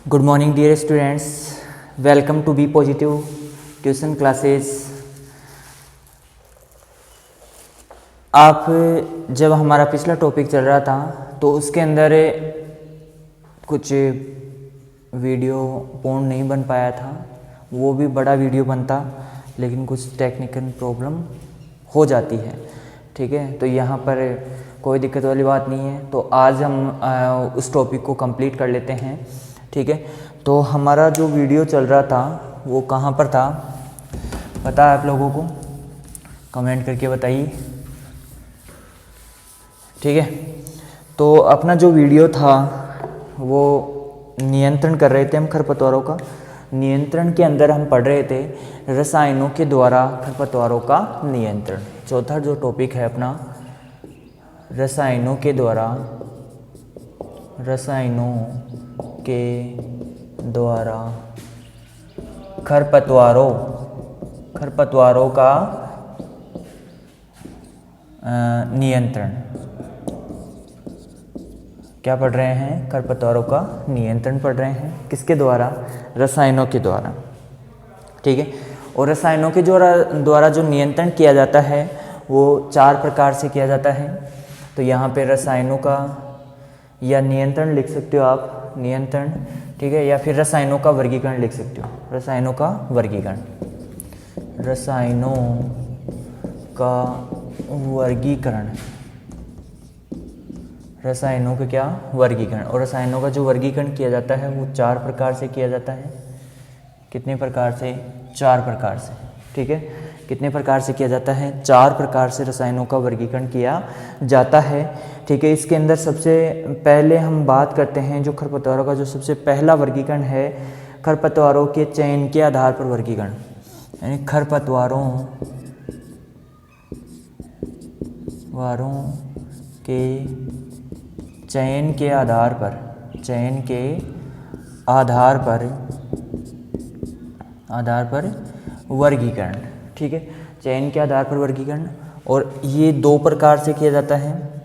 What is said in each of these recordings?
Good morning dear students, welcome to be positive tuition classes. आप जब हमारा पिछला टॉपिक चल रहा था तो उसके अंदर कुछ वीडियो पूर्ण नहीं बन पाया था, वो भी बड़ा वीडियो बनता लेकिन कुछ टेक्निकल प्रॉब्लम हो जाती है। ठीक है, तो यहाँ पर कोई दिक्कत वाली बात नहीं है। तो आज हम उस टॉपिक को कंप्लीट कर लेते हैं। ठीक है, तो हमारा जो वीडियो चल रहा था वो कहाँ पर था पता है आप लोगों को? कमेंट करके बताइए। ठीक है, तो अपना जो वीडियो था वो नियंत्रण कर रहे थे हम खरपतवारों का। नियंत्रण के अंदर हम पढ़ रहे थे रसायनों के द्वारा खरपतवारों का नियंत्रण। चौथा जो टॉपिक है अपना, रसायनों के द्वारा खरपतवारों का नियंत्रण। क्या पढ़ रहे हैं? खरपतवारों का नियंत्रण पढ़ रहे हैं। किसके द्वारा? रसायनों के द्वारा। ठीक है, और रसायनों के द्वारा जो नियंत्रण किया जाता है वो 4 प्रकार से किया जाता है। तो यहाँ पे रसायनों का या नियंत्रण लिख सकते हो आप, नियंत्रण। ठीक है, या फिर रसायनों का वर्गीकरण लिख सकते हो, रसायनों का वर्गीकरण। रसायनों का वर्गीकरण, रसायनों का क्या? वर्गीकरण। और रसायनों का जो वर्गीकरण किया जाता है वो 4 प्रकार से किया जाता है। कितने प्रकार से? 4 प्रकार से। ठीक है, कितने प्रकार से किया जाता है? 4 प्रकार से रसायनों का वर्गीकरण किया जाता है। ठीक है, इसके अंदर सबसे पहले हम बात करते हैं जो खरपतवारों का जो सबसे पहला वर्गीकरण है, खरपतवारों के चयन के आधार पर वर्गीकरण। यानी खरपतवारों के चयन के आधार पर वर्गीकरण। ठीक है, चयन के आधार पर वर्गीकरण। और ये 2 प्रकार से किया जाता है।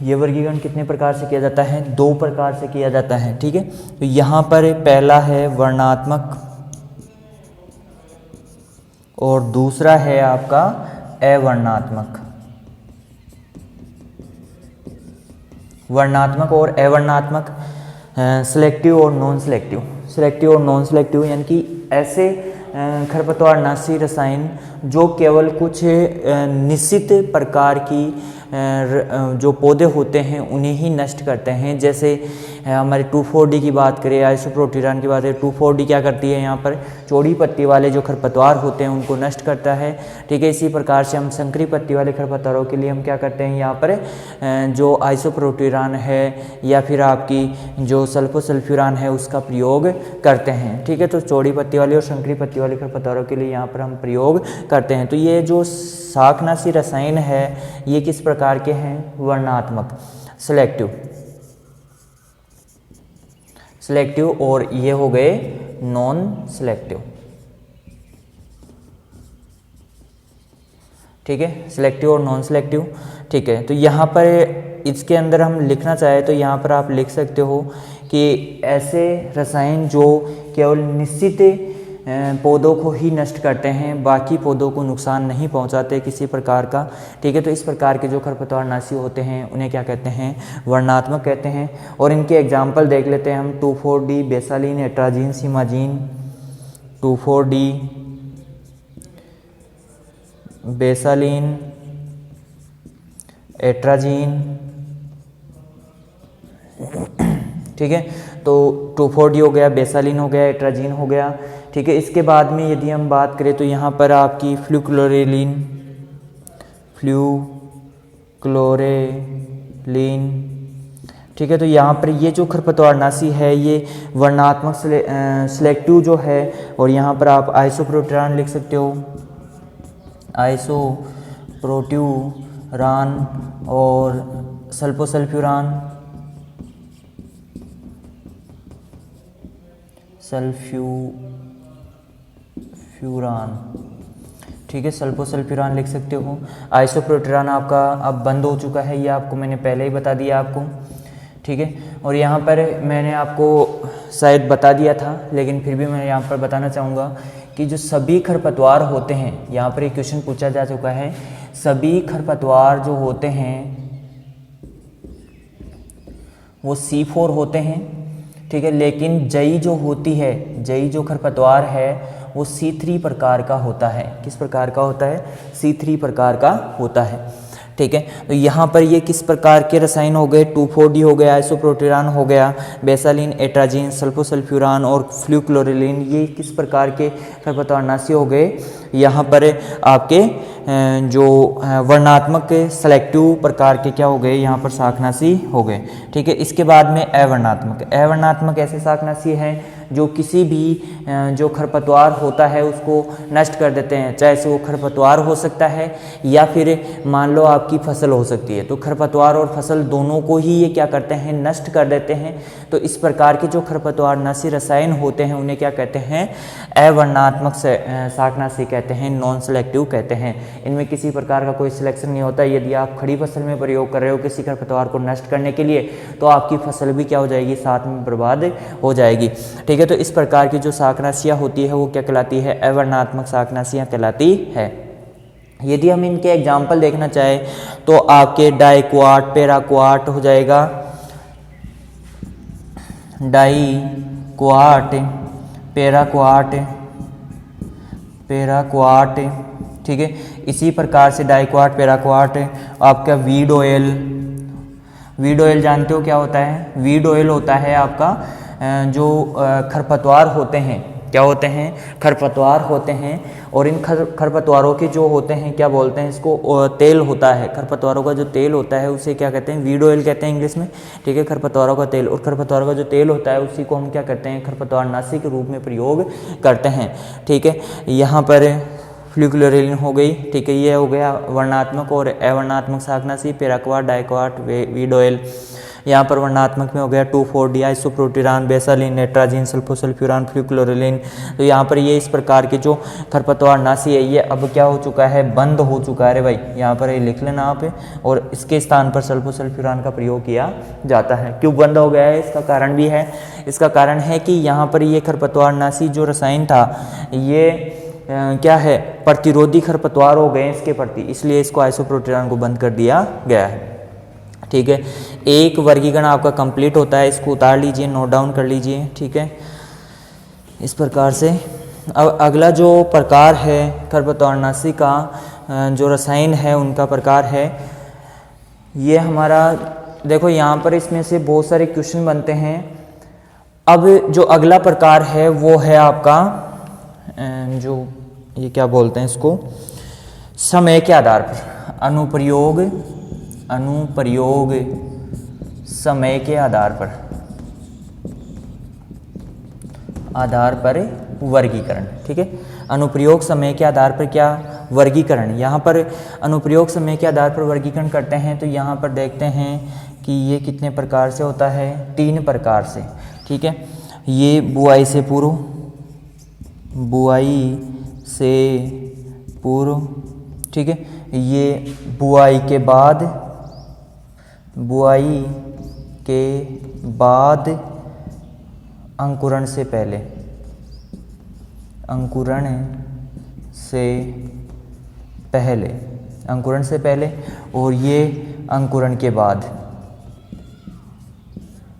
ये वर्गीकरण कितने प्रकार से किया जाता है? 2 प्रकार से किया जाता है। ठीक है, तो यहाँ पर पहला है वर्णात्मक और दूसरा है आपका अवर्णात्मक। वर्णात्मक और अवर्णात्मक, सिलेक्टिव और नॉन सिलेक्टिव। सिलेक्टिव और नॉन सिलेक्टिव यानी कि ऐसे खरपतवारनाशी रसायन जो केवल कुछ निश्चित प्रकार की जो पौधे होते हैं उन्हें ही नष्ट करते हैं। जैसे हमारे 2,4-D की बात करें, आइसोप्रोटीरान की बात करें, 2,4-D क्या करती है? यहाँ पर चौड़ी पत्ती वाले जो खरपतवार होते हैं उनको नष्ट करता है। ठीक है, इसी प्रकार से हम संकरी पत्ती वाले खरपतवारों के लिए हम क्या करते हैं? यहाँ पर जो आइसोप्रोटीरान है या फिर आपकी जो सल्फोसल्फ्यूरान है उसका प्रयोग करते हैं। ठीक है, तो चौड़ी पत्ती वाले और संकरी पत्ती वाले खरपतवारों के लिए यहाँ पर हम प्रयोग करते हैं। तो ये जो शाकनाशी रसायन है ये किस प्रकार के हैं? वर्णात्मक, सिलेक्टिव और ये हो गए नॉन सिलेक्टिव। ठीक है, सिलेक्टिव और नॉन सिलेक्टिव। ठीक है, तो यहाँ पर इसके अंदर हम लिखना चाहे तो यहाँ पर आप लिख सकते हो कि ऐसे रसायन जो केवल निश्चित पौधों को ही नष्ट करते हैं, बाकी पौधों को नुकसान नहीं पहुंचाते किसी प्रकार का। ठीक है, तो इस प्रकार के जो खरपतवारनाशी होते हैं उन्हें क्या कहते हैं? वर्णात्मक कहते हैं। और इनके एग्जाम्पल देख लेते हैं हम। 2,4-D बेसालीन, atrazine, सीमाजीन। 2,4-D बेसालीन, atrazine. ठीक है, तो 2,4-D हो गया, बेसालीन हो गया, एट्राजीन हो गया। ठीक है, इसके बाद में यदि हम बात करें तो यहाँ पर आपकी फ्लूक्लोरेलिन, ठीक है, तो यहाँ पर ये जो खरपतवारनाशी है ये वर्णात्मक सिलेक्टिव जो है। और यहाँ पर आप आइसोप्रोटीरान लिख सकते हो, आइसोप्रोटीरान और सल्फोसल्फ्यूरान, ठीक है, सल्फोसल्फ्यूरान लिख सकते हो। आइसोप्रोटीरान आपका अब बंद हो चुका है, ये आपको मैंने पहले ही बता दिया आपको। ठीक है। और यहाँ पर मैंने आपको शायद बता दिया था, लेकिन फिर भी मैं यहाँ पर बताना चाहूँगा कि जो सभी खरपतवार होते हैं, यहाँ पर एक क्वेश्चन पूछा जा चुका है, सभी खरपतवार जो होते हैं वो C4 होते हैं, ठीक है। लेकिन जई जो होती है, जई जो खरपतवार है वो C3 प्रकार का होता है। किस प्रकार का होता है? C3 प्रकार का होता है, ठीक है। तो यहाँ पर ये किस प्रकार के रसायन हो गए? 2,4-D हो गया, आइसोप्रोटेरान हो गया, बेसालिन, एट्राजीन, सल्फोसल्फ्यूरान और फ्लूक्लोरिलीन, ये किस प्रकार के खरपतवारनाशी हो गए? यहाँ पर आपके जो वर्णात्मक सेलेक्टिव प्रकार के क्या हो गए? यहाँ पर शाकनाशी हो गए, ठीक है। इसके बाद में अवर्णात्मक, अवर्णात्मक ऐसे शाकनाशी हैं जो किसी भी जो खरपतवार होता है उसको नष्ट कर देते हैं, चाहे से वो खरपतवार हो सकता है या फिर मान लो आपकी फसल हो सकती है, तो खरपतवार और फसल दोनों को ही ये क्या करते हैं? नष्ट कर देते हैं। तो इस प्रकार के जो खरपतवारनाशी रसायन होते हैं उन्हें क्या कहते हैं? अवर्णात्मक शाकनाशी कहते हैं, नॉन सेलेक्टिव कहते हैं। इनमें किसी प्रकार का कोई सिलेक्शन नहीं होता। यदि आप खड़ी फसल में प्रयोग कर रहे हो किसी खरपतवार को नष्ट करने के लिए, तो आपकी फसल भी क्या हो जाएगी? साथ में बर्बाद हो जाएगी, ठीक है। तो इस प्रकार की जो शाकनाशियाँ होती है वो क्या कहलाती है? अवर्णात्मक शाकनाशियाँ कहलाती है। यदि हम इनके एग्जाम्पल देखना चाहें तो आपके डाइक्वाट, पैराक्वाट हो जाएगा, डाइक्वाट, पैराक्वाट, पैराक्वाट, ठीक है। इसी प्रकार से डाइक्वाट, पैराक्वाट, आपका वीड ऑयल, वीड ऑयल जानते हो क्या होता है? वीड ऑयल होता है आपका जो खरपतवार होते हैं, क्या होते हैं? खरपतवार होते हैं। और इन खरपतवारों के जो होते हैं क्या बोलते हैं इसको? तेल होता है। खरपतवारों का जो तेल होता है उसे क्या कहते हैं? वीड ऑयल कहते हैं इंग्लिश में, ठीक है। खरपतवारों का तेल, और खरपतवारों का जो तेल होता है उसी को हम क्या करते हैं? खरपतवारनाशी के रूप में प्रयोग करते हैं, ठीक है। यहाँ पर फ्लूक्लोरिलीन हो गई, ठीक है, ये हो गया वर्णात्मक और अवर्णात्मक शाकनाशी, पैराक्वाट, डाइक्वाट, वीड ऑयल। यहाँ पर वर्णात्मक में हो गया 2,4-D, आइसोप्रोटेरान, बेसालिन, नेट्राजीन, सल्फोसल्फ्यूरान, फ्लूक्लोरिलीन। तो यहाँ पर ये इस प्रकार के जो खरपतवारनाशी है ये अब क्या हो चुका है? बंद हो चुका है। अरे भाई यहाँ पर ये लिख लेना आप, और इसके स्थान पर सल्फोसल्फ्यूरान का प्रयोग किया जाता है। क्यों बंद हो गया है? इसका कारण भी है। इसका कारण है कि यहाँ पर ये खरपतवारनाशी जो रसायन था ये क्या है? प्रतिरोधी खरपतवार हो गए इसके प्रति, इसलिए इसको आइसोप्रोटेरान को बंद कर दिया गया है, ठीक है। एक वर्गीकरण आपका कंप्लीट होता है, इसको उतार लीजिए, नोट डाउन कर लीजिए, ठीक है। इस प्रकार से अब अगला जो प्रकार है खरपतवारनाशी का, जो रसायन है उनका प्रकार है, ये हमारा देखो यहाँ पर इसमें से बहुत सारे क्वेश्चन बनते हैं। अब जो अगला प्रकार है वो है आपका जो ये क्या बोलते हैं इसको? समय के आधार पर अनुप्रयोग, अनुप्रयोग समय के आधार पर वर्गीकरण, ठीक है। अनुप्रयोग समय के आधार पर क्या वर्गीकरण? यहाँ पर अनुप्रयोग समय के आधार पर वर्गीकरण करते हैं तो यहाँ पर देखते हैं कि ये कितने प्रकार से होता है? 3 प्रकार से, ठीक है। ये बुआई से पूर्व, बुआई से पूर्व, ठीक है। ये बुआई के बाद, बुआई के बाद, अंकुरण से पहले, अंकुरण से पहले, अंकुरण से पहले, और ये अंकुरण के बाद,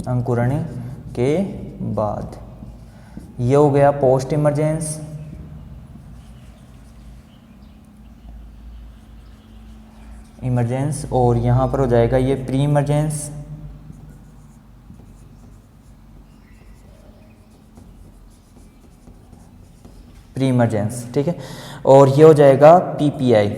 अंकुरण के बाद। ये हो गया पोस्ट इमरजेंस, इमरजेंस, और यहाँ पर हो जाएगा ये प्री इमरजेंस, प्री इमरजेंस, ठीक है। और ये हो जाएगा पीपीआई,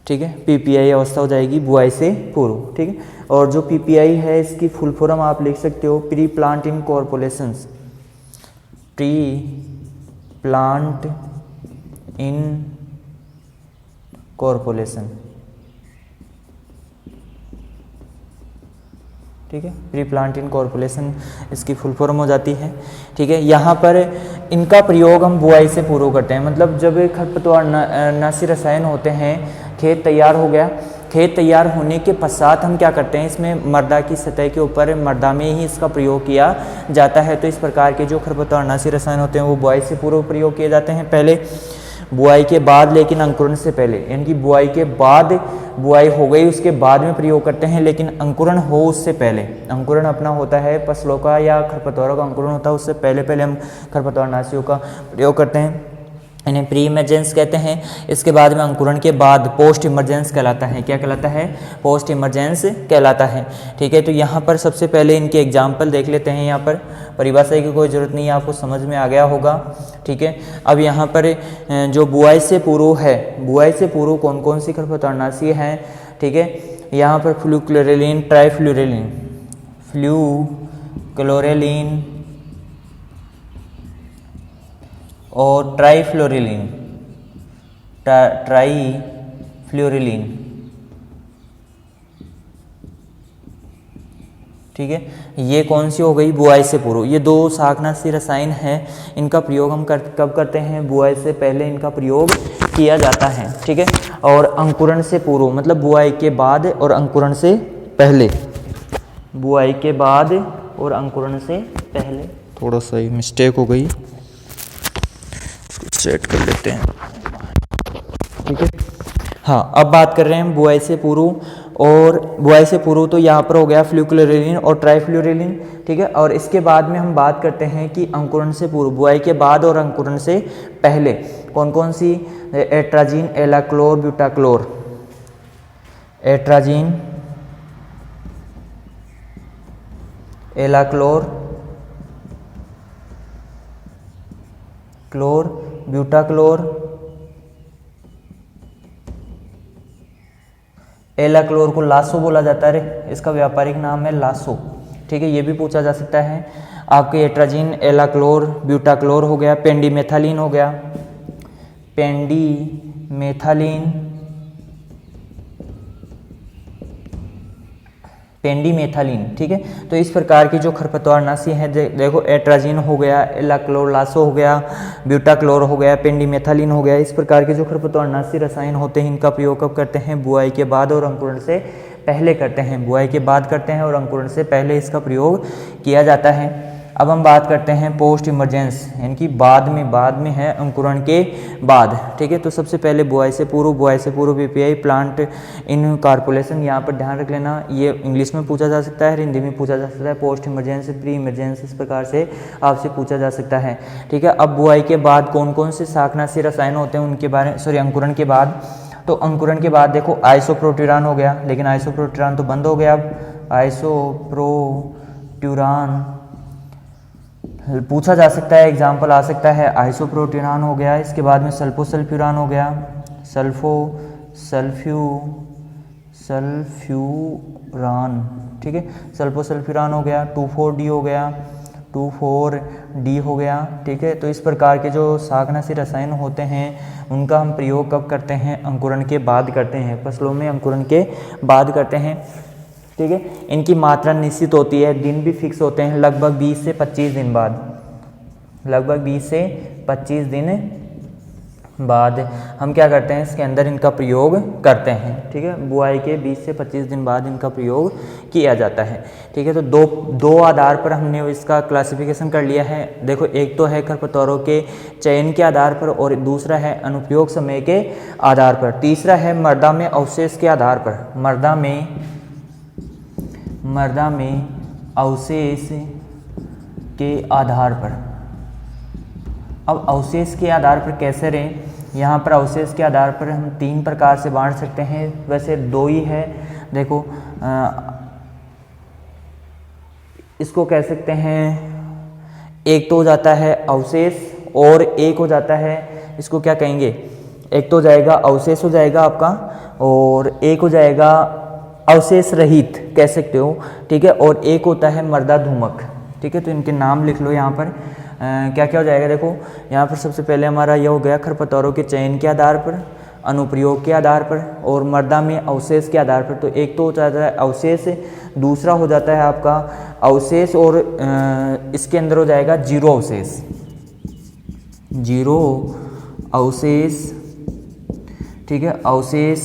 ठीक है। पीपीआई अवस्था हो जाएगी बुआई से पूर्व, ठीक है। और जो पीपीआई है इसकी फुल फॉर्म आप लिख सकते हो pre plant incorporations, pre plant incorporation, ठीक है। प्री प्लांट इन कॉर्पोरेशन इसकी फुल फॉर्म हो जाती है, ठीक है। यहाँ पर इनका प्रयोग हम बुआई से पूर्व करते हैं, मतलब जब खरपतवारनाशी रसायन होते हैं खेत तैयार हो गया। खेत तैयार होने के पश्चात हम क्या करते हैं, इसमें मृदा की सतह के ऊपर मृदा में ही इसका प्रयोग किया जाता है। तो इस प्रकार के जो खरपतवारनाशी रसायन होते हैं वो बुआई से पूर्व प्रयोग किए जाते हैं, पहले बुआई के बाद, लेकिन अंकुरण से पहले, यानी कि बुआई के बाद, बुआई हो गई उसके बाद में प्रयोग करते हैं, लेकिन अंकुरण हो उससे पहले। अंकुरण अपना होता है फसलों का या खरपतवारों का अंकुरण होता है, उससे पहले पहले हम खरपतवारनाशियों का प्रयोग करते हैं, इन्हें प्री इमरजेंस कहते हैं। इसके बाद में अंकुरण के बाद पोस्ट इमरजेंस कहलाता है। क्या कहलाता है? पोस्ट इमरजेंस कहलाता है। ठीक है, तो यहाँ पर सबसे पहले इनके एग्जाम्पल देख लेते हैं। यहाँ पर परिभाषा की कोई ज़रूरत नहीं है, आपको समझ में आ गया होगा। ठीक है, अब यहाँ पर जो बुआई से पूर्व है, बुआई से पूर्व कौन कौन सी खरपतवारनाशी हैं? ठीक है, यहाँ पर फ्लूक्लोरेलिन, ट्राइफ्लूरेलिन, फ्लूक्लोरेलिन और ट्राइफ्लोरिलिन, ट्राइफ्लोरिलिन। ठीक है, ये कौन सी हो गई? बुआई से पूर्व। ये दो शाकनाशी रसायन हैं, इनका प्रयोग हम कब करते हैं? बुआई से पहले इनका प्रयोग किया जाता है। ठीक है, और अंकुरण से पूर्व मतलब बुआई के बाद और अंकुरण से पहले, बुआई के बाद और अंकुरण से पहले। थोड़ा सा ही मिस्टेक हो गई, सेट कर लेते हैं। ठीक है, हाँ, अब बात कर रहे हैं बुआई से पूर्व। और बुआई से पूर्व तो यहाँ पर हो गया फ्लूक्लोरेलिन और ट्राइफ्लूरेलिन। ठीक है, और इसके बाद में हम बात करते हैं कि अंकुरण से पूर्व, बुआई के बाद और अंकुरण से पहले कौन कौन सी? Atrazine, alachlor, butachlor. Atrazine, alachlor, क्लोर, ब्यूटाक्लोर, एलाक्लोर को लासो बोला जाता है, इसका व्यापारिक नाम है लासो। ठीक है, ये भी पूछा जा सकता है। आपके एट्राजीन, एलाक्लोर, ब्यूटाक्लोर हो गया, पेंडीमेथालिन हो गया, पेंडीमेथालिन, पेंडीमेथालिन। ठीक है, तो इस प्रकार की जो खरपतवारनाशी है, देखो एट्राजीन हो गया, एलाक्लोर, लासो हो गया, ब्यूटाक्लोर हो गया, पेंडीमेथालिन हो गया। इस प्रकार के जो खरपतवारनाशी रसायन होते हैं, इनका प्रयोग कब करते हैं? बुआई के बाद और अंकुरण से पहले करते हैं। बुआई के बाद करते हैं और अंकुरण से पहले इसका प्रयोग किया जाता है। अब हम बात करते हैं पोस्ट इमरजेंस, यानी कि बाद में है, अंकुरण के बाद। ठीक है, तो सबसे पहले बुआई से पूर्व, बुआई से पूर्व पीपीआई, प्लांट इनकॉर्पोरेशन, यहाँ पर ध्यान रख लेना, ये इंग्लिश में पूछा जा सकता है, हिंदी में पूछा जा सकता है। पोस्ट इमरजेंस, प्री इमरजेंस, इस प्रकार से आपसे पूछा जा सकता है। ठीक है, अब बुआई के बाद कौन कौन से शाकनाशी रसायन होते हैं उनके बारे, अंकुरण के बाद। तो अंकुरण के बाद देखो आइसोप्रोट्यूरान हो गया, लेकिन आइसोप्रोट्यूरान तो बंद हो गया। अब आइसोप्रोट्यूरान पूछा जा सकता है, एग्जाम्पल आ सकता है, आइसोप्रोट्यूरान हो गया। इसके बाद में सल्फोसल्फ्यूरान हो गया, सल्फ्यूरान। ठीक है, सल्फोसल्फ्यूरान हो गया, 2,4-D हो गया, 2,4-D हो गया। ठीक है, तो इस प्रकार के जो शाकनाशी रसायन होते हैं उनका हम प्रयोग कब करते हैं? अंकुरण के बाद करते हैं, फसलों में अंकुरण के बाद करते हैं। ठीक है, इनकी मात्रा निश्चित होती है, दिन भी फिक्स होते हैं, लगभग 20 से 25 दिन बाद, लगभग 20 से 25 दिन बाद हम क्या करते हैं? इसके अंदर इनका प्रयोग करते हैं। ठीक है, बुआई के 20 से 25 दिन बाद इनका प्रयोग किया जाता है। ठीक है, तो दो आधार पर हमने इसका क्लासिफिकेशन कर लिया है। देखो, एक तो है खरपतवारों के चयन के आधार पर और दूसरा है अनुप्रयोग समय के आधार पर, तीसरा है मृदा में अवशेष के आधार पर, मृदा में अवशेष के आधार पर। अब अवशेष के आधार पर कैसे रहे? यहाँ पर अवशेष के आधार पर हम 3 प्रकार से बांट सकते हैं, वैसे 2 ही है। देखो, इसको कह सकते हैं, एक तो हो जाता है अवशेष और एक हो जाता है, इसको क्या कहेंगे? एक तो हो जाएगा अवशेष हो जाएगा आपका, और एक हो जाएगा अवशेष रहित कह सकते हो। ठीक है, और एक होता है मृदा धूमक। ठीक है, तो इनके नाम लिख लो यहाँ पर। क्या क्या हो जाएगा? देखो, यहाँ पर सबसे पहले हमारा यह हो गया खरपतवारों के चयन के आधार पर, अनुप्रयोग के आधार पर और मृदा में अवशेष के आधार पर। तो एक तो हो जाता है अवशेष, दूसरा हो जाता है आपका अवशेष, और इसके अंदर हो जाएगा जीरो अवशेष, जीरो अवशेष। ठीक है, अवशेष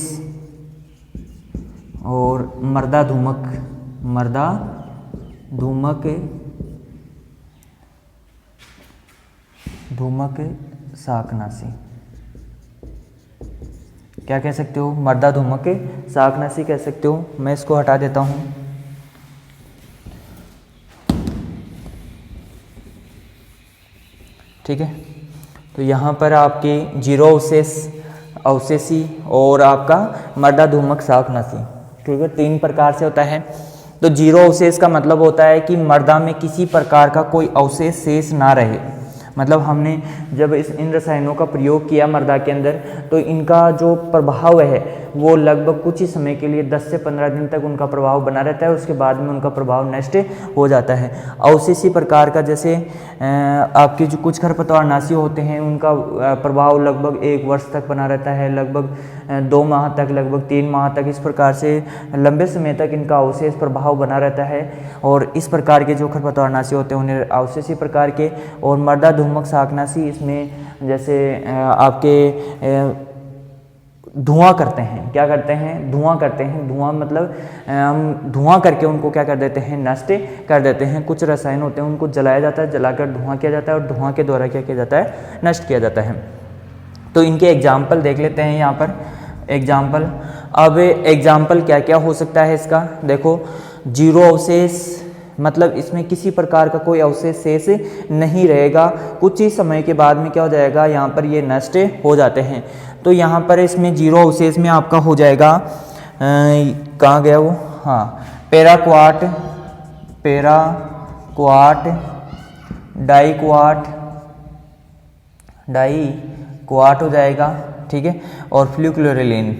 और मर्दा धूमक शाकनाशी, क्या कह सकते हो, मर्दा धूमक शाकनाशी कह सकते हो। मैं इसको हटा देता हूँ। ठीक है, तो यहाँ पर आपके जीरो अवशेषी और आपका मर्दा धूमक शाकनाशी, ठीक है, 3 प्रकार से होता है। तो जीरो अवशेष का मतलब होता है कि मर्दा में किसी प्रकार का कोई अवशेष शेष ना रहे। मतलब हमने जब इन रसायनों का प्रयोग किया मर्दा के अंदर, तो इनका जो प्रभाव है वो लगभग कुछ ही समय के लिए 10 से 15 दिन तक उनका प्रभाव बना रहता है, उसके बाद में उनका प्रभाव नष्ट हो जाता है। अवशेषी प्रकार का जैसे आपके जो कुछ खरपतवारनाशी होते हैं उनका प्रभाव लगभग 1 वर्ष तक बना रहता है, लगभग 2 माह तक, लगभग 3 माह तक, इस प्रकार से लंबे समय तक इनका अवशेष प्रभाव बना रहता है। और इस प्रकार के जो खरपतवारनाशी होते हैं उन्हें अवशेषी प्रकार के। और मर्दा धूमक शाकनाशी, इसमें जैसे आपके धुआं करते हैं, क्या करते हैं, धुआं करते हैं। धुआं मतलब हम धुआं करके उनको क्या कर देते हैं, नष्ट कर देते हैं। कुछ रसायन होते हैं उनको जलाया जाता है, जलाकर धुआं किया जाता है और धुआं के द्वारा क्या किया जाता है, नष्ट किया जाता है। तो इनके एग्जाम्पल देख लेते हैं यहाँ पर एग्जाम्पल। अब एग्जाम्पल क्या क्या हो सकता है इसका, देखो, जीरो अवशेष मतलब इसमें किसी प्रकार का कोई अवशेष शेष नहीं रहेगा, कुछ ही समय के बाद में क्या हो जाएगा, यहाँ पर ये नष्ट हो जाते हैं। तो यहाँ पर इसमें जीरो अवशेष में आपका हो जाएगा, कहाँ गया वो, हाँ, पैराक्वाट, डाईक्वाट हो जाएगा, ठीक है। और फ्लूक्लोरेलिन,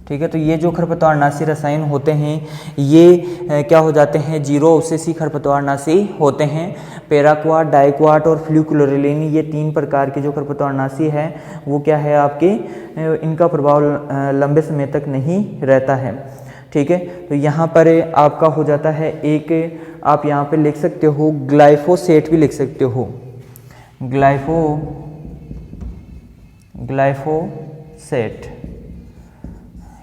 ठीक है। तो ये जो खरपतवारनाशी रसायन होते हैं ये क्या हो जाते हैं, जीरो अवशेषी खरपतवारनाशी होते हैं। पैराक्वाट, डाईक्वाट और फ्लूक्लोरेलिन, ये 3 प्रकार के जो खरपतवारनाशी है वो क्या है आपके, इनका प्रभाव लंबे समय तक नहीं रहता है, ठीक है। तो यहाँ पर आपका हो जाता है एक, आप यहाँ पे लिख सकते हो ग्लाइफोसेट भी लिख सकते हो, ग्लाइफोसेट।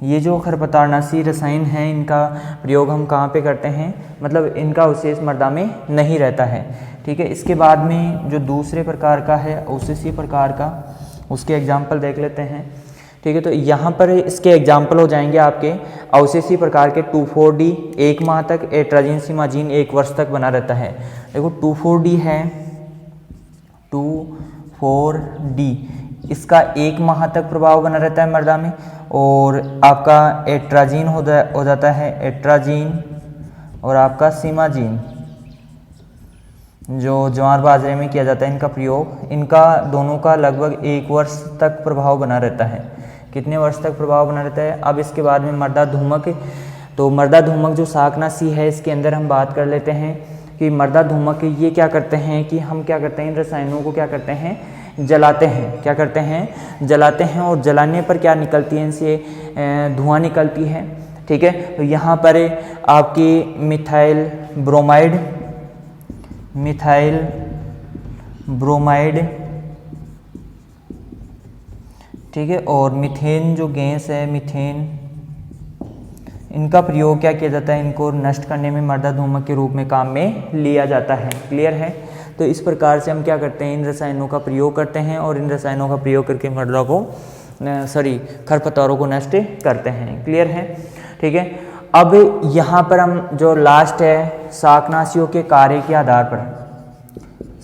ये जो खरपतवारनाशी रसायन हैं इनका प्रयोग हम कहाँ पे करते हैं, मतलब इनका अवशेष मर्दा में नहीं रहता है, ठीक है। इसके बाद में जो दूसरे प्रकार का है अवशेषीय प्रकार का, उसके एग्जाम्पल देख लेते हैं, ठीक है। तो यहाँ पर इसके एग्जाम्पल हो जाएंगे आपके अवशेषीय प्रकार के 2,4-D 1 माह तक, एट्राजीन सिमाजीन 1 वर्ष तक बना रहता है। देखो 2,4-D है, 2,4-D, इसका 1 माह तक प्रभाव बना रहता है मर्दा में। और आपका एट्राजीन हो जाता है, एट्राजीन और आपका सिमाजीन जो ज्वार बाजरे में किया जाता है इनका प्रयोग, इनका दोनों का लगभग 1 वर्ष तक प्रभाव बना रहता है। कितने वर्ष तक प्रभाव बना रहता है। अब इसके बाद में मर्दा धूमक, तो मर्दा धूमक जो शाकनाशी है इसके अंदर हम बात कर लेते हैं कि मर्दा धूमक ये क्या करते हैं कि हम क्या करते हैं, इन रसायनों को क्या करते हैं, जलाते हैं। क्या करते हैं, जलाते हैं। और जलाने पर क्या निकलती है, इनसे धुआं निकलती है, ठीक है। तो यहाँ पर आपकी मिथाइल ब्रोमाइड, ठीक है, और मीथेन जो गैस है, मीथेन, इनका प्रयोग क्या किया जाता है, इनको नष्ट करने में मर्दा धूमक के रूप में काम में लिया जाता है। क्लियर है। तो इस प्रकार से हम क्या करते हैं, इन रसायनों का प्रयोग करते हैं और इन रसायनों का प्रयोग करके मर्दा को खरपतवारों को नष्ट करते हैं। क्लियर है, ठीक है। अब यहाँ पर हम जो लास्ट है, शाकनाशियों के कार्य के आधार पर,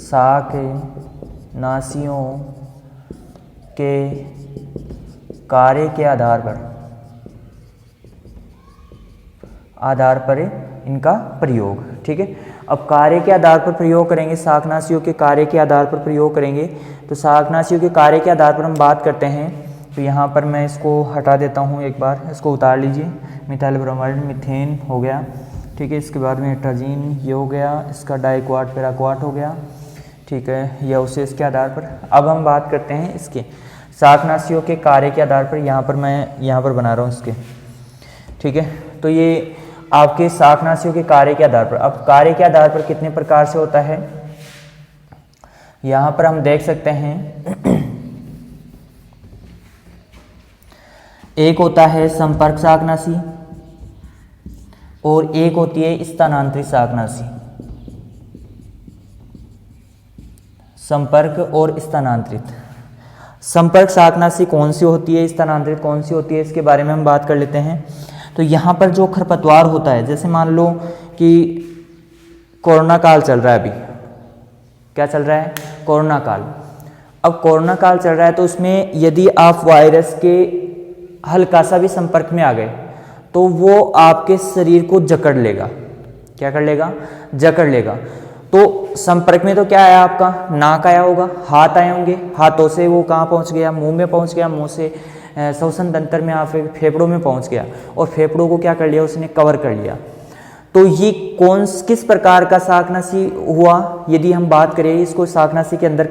शाकनाशियों के कार्य के आधार पर इनका प्रयोग, ठीक है। अब कार्य के आधार पर प्रयोग करेंगे, शाकनाशियों के कार्य के आधार पर प्रयोग करेंगे। तो शाकनाशियों के कार्य के आधार पर हम बात करते हैं, तो यहाँ पर मैं इसको हटा देता हूँ, एक बार इसको उतार लीजिए। मिथाइल ब्रोमाइड, मीथेन हो गया, ठीक है। इसके बाद में एट्राजीन ये हो गया, इसका डाईक्वाट पैराक्वाट हो गया, ठीक है। यह अवशेष के आधार पर। अब हम बात करते हैं इसके शाकनाशियों के कार्य के आधार पर। यहाँ पर मैं यहाँ पर बना रहा हूँ इसके, ठीक है। तो ये आपके शाकनाशियों के कार्य के आधार पर। अब कार्य के आधार पर कितने प्रकार से होता है, यहाँ पर हम देख सकते हैं एक होता है संपर्क शाकनाशी और एक होती है स्थानांतरित शाकनाशी। संपर्क और स्थानांतरित। संपर्क शाकनाशी कौन सी होती है, स्थानांतरित कौन सी होती है, इसके बारे में हम बात कर लेते हैं। तो यहाँ पर जो खरपतवार होता है, जैसे मान लो कि कोरोना काल चल रहा है, अभी क्या चल रहा है, कोरोना काल। अब कोरोना काल चल रहा है तो उसमें यदि आप वायरस के हल्का सा भी संपर्क में आ गए तो वो आपके शरीर को जकड़ लेगा। क्या कर लेगा, जकड़ लेगा। तो संपर्क में तो क्या आया, आपका नाक आया होगा, हाथ आए होंगे, हाथों से वो कहाँ पहुंच गया, मुंह में पहुंच गया, मुंह से श्वसन तंत्र में, आप फेफड़ों में पहुंच गया और फेफड़ों को क्या कर लिया, उसने कवर कर लिया। तो ये किस प्रकार का शाकनाशी हुआ, यदि हम बात करें इसको शाकनाशी के अंदर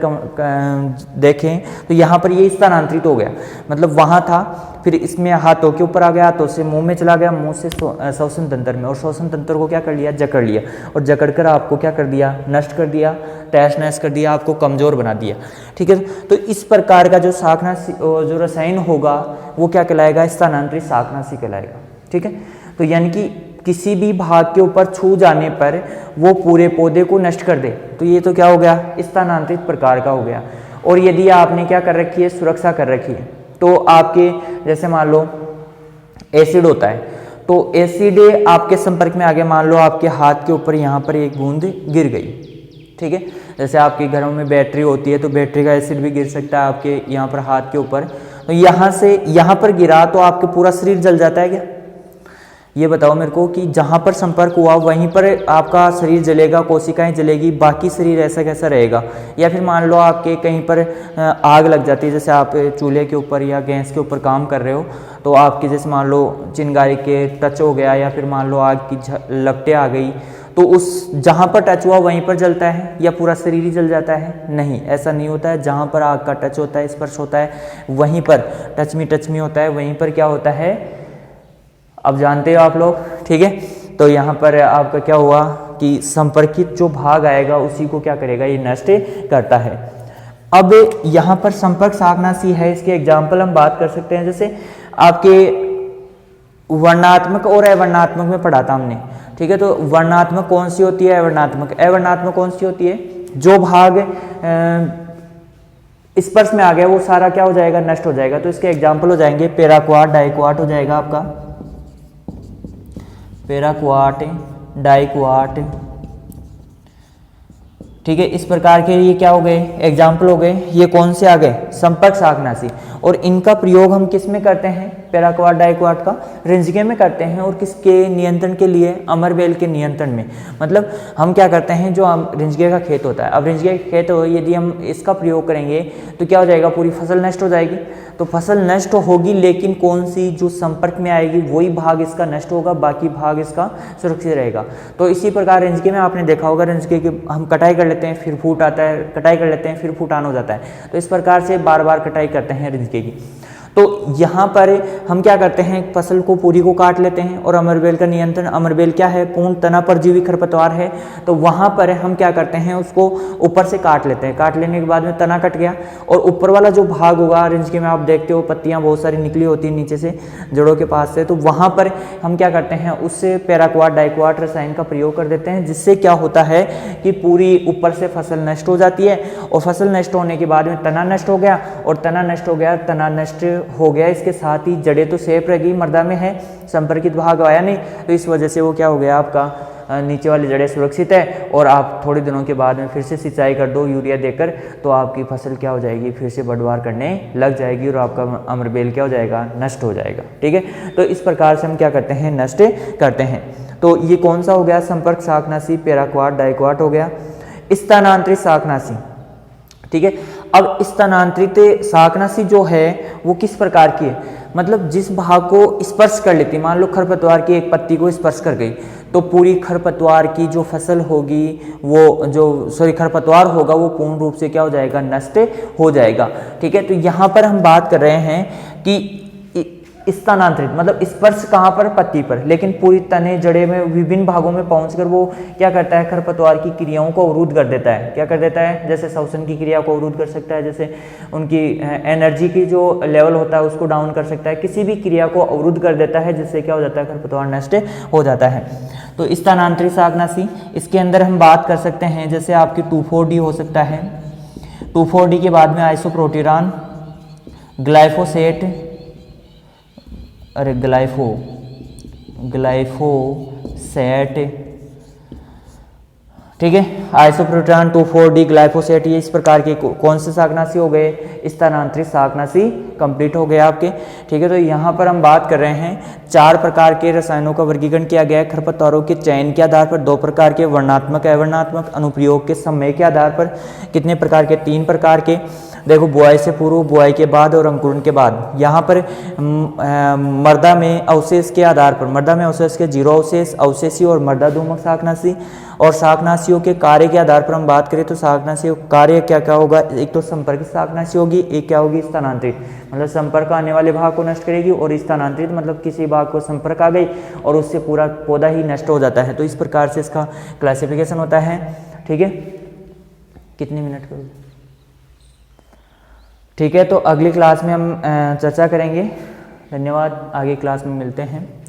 देखें तो यहाँ पर ये स्थानांतरित हो गया। मतलब वहाँ था, फिर इसमें हाथों के ऊपर आ गया, हाथों से मुंह में चला गया, मुंह से श्वसन तंत्र में, और श्वसन तंत्र को क्या कर लिया, जकड़ लिया, और जकड़ कर आपको क्या कर दिया, नष्ट कर दिया, तहस नहस कर दिया, आपको कमज़ोर बना दिया। ठीक है, तो इस प्रकार का जो शाकनाशी जो रसायन होगा वो क्या कहलाएगा, स्थानांतरित शाकनाशी कहलाएगा। ठीक है, तो यानी कि किसी भी भाग के ऊपर छू जाने पर वो पूरे पौधे को नष्ट कर दे, तो ये तो क्या हो गया, स्थानांतरित प्रकार का हो गया। और यदि आपने क्या कर रखी है, सुरक्षा कर रखी है, तो आपके जैसे मान लो एसिड होता है, तो एसिड आपके संपर्क में आ गया, मान लो आपके हाथ के ऊपर यहाँ पर एक बूंद गिर गई। ठीक है, जैसे आपके घरों में बैटरी होती है तो बैटरी का एसिड भी गिर सकता है आपके यहाँ पर हाथ के ऊपर, तो यहाँ से यहाँ पर गिरा तो आपके पूरा शरीर जल जाता है क्या, ये बताओ मेरे को कि जहाँ पर संपर्क हुआ वहीं पर आपका शरीर जलेगा, कोशिकाएं जलेगी, बाकी शरीर ऐसा कैसा रहेगा। या फिर मान लो आपके कहीं पर आग लग जाती है, जैसे आप चूल्हे के ऊपर या गैस के ऊपर काम कर रहे हो, तो आपके जैसे मान लो चिंगारी के टच हो गया, या फिर मान लो आग की लपटें आ गई, तो उस जहाँ पर टच हुआ वहीं पर जलता है या पूरा शरीर ही जल जाता है, नहीं, ऐसा नहीं होता है। जहाँ पर आग का टच होता है, स्पर्श होता है, वहीं पर टच मी होता है, वहीं पर क्या होता है, अब जानते हो आप लोग। ठीक है, तो यहाँ पर आपका क्या हुआ कि संपर्कित जो भाग आएगा उसी को क्या करेगा, ये नष्ट करता है। अब यहाँ पर संपर्क शाकनाशी है, इसके एग्जाम्पल हम बात कर सकते हैं। जैसे आपके वर्णात्मक और अवर्णात्मक में पढ़ा था हमने। ठीक है, तो वर्णात्मक कौन सी होती है, अवर्णात्मक कौन सी होती है, जो भाग स्पर्श में आ गया वो सारा क्या हो जाएगा, नष्ट हो जाएगा। तो इसके एग्जाम्पल हो जाएंगे पैराक्वाट, डाइक्वाट हो जाएगा आपका, पैराक्वाट, डाइक्वाट। ठीक है, इस प्रकार के ये क्या हो गए, एग्जाम्पल हो गए। ये कौन से आ गए, संपर्क शाकनाशी। और इनका प्रयोग हम किस में करते हैं, पैराक्वाट डाइक्वाट का रिंजगे में करते हैं, और किसके नियंत्रण के लिए, अमरबेल के नियंत्रण में। मतलब हम क्या करते हैं, जो रिंजगे का खेत होता है, अब रिंजगे का खेत हो, यदि हम इसका प्रयोग करेंगे तो क्या हो जाएगा, पूरी फसल नष्ट हो जाएगी। तो फसल नष्ट होगी, लेकिन कौन सी जो संपर्क में आएगी वही भाग इसका नष्ट होगा, बाकी भाग इसका सुरक्षित रहेगा। तो इसी प्रकार रिंजगे में आपने देखा होगा, रिंजगे की हम कटाई कर लेते हैं, फिर फूट आता है, कटाई कर लेते हैं, फिर फूटान हो जाता है। तो इस प्रकार से बार बार कटाई करते हैं रिंजगे की। तो यहाँ पर हम क्या करते हैं, फसल को पूरी को काट लेते हैं। और अमरबेल का नियंत्रण, अमरबेल क्या है, पूर्ण तना परजीवी खरपतवार है। तो वहाँ पर हम क्या करते हैं, उसको ऊपर से काट लेते हैं। काट लेने के बाद में तना कट गया, और ऊपर वाला जो भाग होगा रिंजगे में आप देखते हो पत्तियाँ बहुत सारी निकली होती हैं नीचे से, जड़ों के पास से, तो वहाँ पर हम क्या करते हैं, उससे पैराक्वाट डाइक्वाट रसायन का प्रयोग कर देते हैं, जिससे क्या होता है कि पूरी ऊपर से फसल नष्ट हो जाती है। और फसल नष्ट होने के बाद में तना नष्ट हो गया, और तना नष्ट हो गया, तना नष्ट हो गया, इसके साथ ही जड़ें तो सेफ रह गई, मर्दा में है, संपर्कित भाग आया नहीं, तो इस वजह से वो क्या हो गया, आपका नीचे वाली जड़ें सुरक्षित है। और आप थोड़े दिनों के बाद में फिर से सिंचाई कर दो यूरिया देकर, तो आपकी फसल क्या हो जाएगी, फिर से बढ़वार करने लग जाएगी, और आपका अमरबेल क्या हो जाएगा, नष्ट हो जाएगा। ठीक है, तो इस प्रकार से हम क्या करते हैं, नष्ट करते हैं। तो ये कौन सा हो गया, संपर्क शाकनाशी, पैराक्वाट डाइक्वाट हो गया। स्थानांतरित शाकनाशी, ठीक है। अब स्थानांतरित शाकनाशी जो है वो किस प्रकार की है, मतलब जिस भाग को स्पर्श कर लेती, मान लो खरपतवार की एक पत्ती को स्पर्श कर गई, तो पूरी खरपतवार की जो फसल होगी, वो जो खरपतवार होगा वो पूर्ण रूप से क्या हो जाएगा, नष्ट हो जाएगा। ठीक है, तो यहाँ पर हम बात कर रहे हैं कि स्थानांतरित मतलब स्पर्श कहाँ पर, पत्ती पर, लेकिन पूरी तने जड़े में विभिन्न भागों में पहुंचकर वो क्या करता है, खरपतवार की क्रियाओं को अवरुद्ध कर देता है। क्या कर देता है, जैसे श्वसन की क्रिया को अवरुद्ध कर सकता है, जैसे उनकी एनर्जी की जो लेवल होता है उसको डाउन कर सकता है, किसी भी क्रिया को अवरुद्ध कर देता है, जिससे क्या हो जाता है, खरपतवार नष्ट हो जाता है। तो स्थानांतरित शाकनाशी, इसके अंदर हम बात कर सकते हैं जैसे आपकी 2,4-D हो सकता है, 2,4-D के बाद में आइसोप्रोटीरान, ग्लाइफोसेट, अरे ग्लाइफोसेट, ठीक है, आइसोप्रोटीरान, 2,4-D, ग्लाइफोसेट, ये इस प्रकार के कौन से शाकनाशी हो गए, स्थानांतरित शाकनाशी कंप्लीट हो गए आपके। ठीक है, तो यहाँ पर हम बात कर रहे हैं 4 प्रकार के रसायनों का वर्गीकरण किया गया है खरपतवारों के चयन के आधार पर, 2 प्रकार के वर्णात्मक अवर्णात्मक, अनुप्रयोग के समय के आधार पर कितने प्रकार के, 3 प्रकार के। देखो, बुआई से पूर्व, बुआई के बाद और अंकुरण के बाद। यहाँ पर मृदा में अवशेष के आधार पर, मृदा में अवशेष के 0 अवशेष, अवशेषी और मृदा दोमक शाकनाशी। और शाकनाशियों के कार्य के आधार पर हम बात करें तो शाकनाशियों का कार्य क्या क्या होगा, एक तो संपर्क शाकनाशी होगी, एक क्या होगी, स्थानांतरित, मतलब संपर्क आने वाले भाग को नष्ट करेगी, और स्थानांतरित मतलब किसी भाग को संपर्क आ गई और उससे पूरा पौधा ही नष्ट हो जाता है। तो इस प्रकार से इसका क्लासिफिकेशन होता है। ठीक है, कितनी मिनट करोगे? ठीक है, तो अगली क्लास में हम चर्चा करेंगे। धन्यवाद, आगे क्लास में मिलते हैं।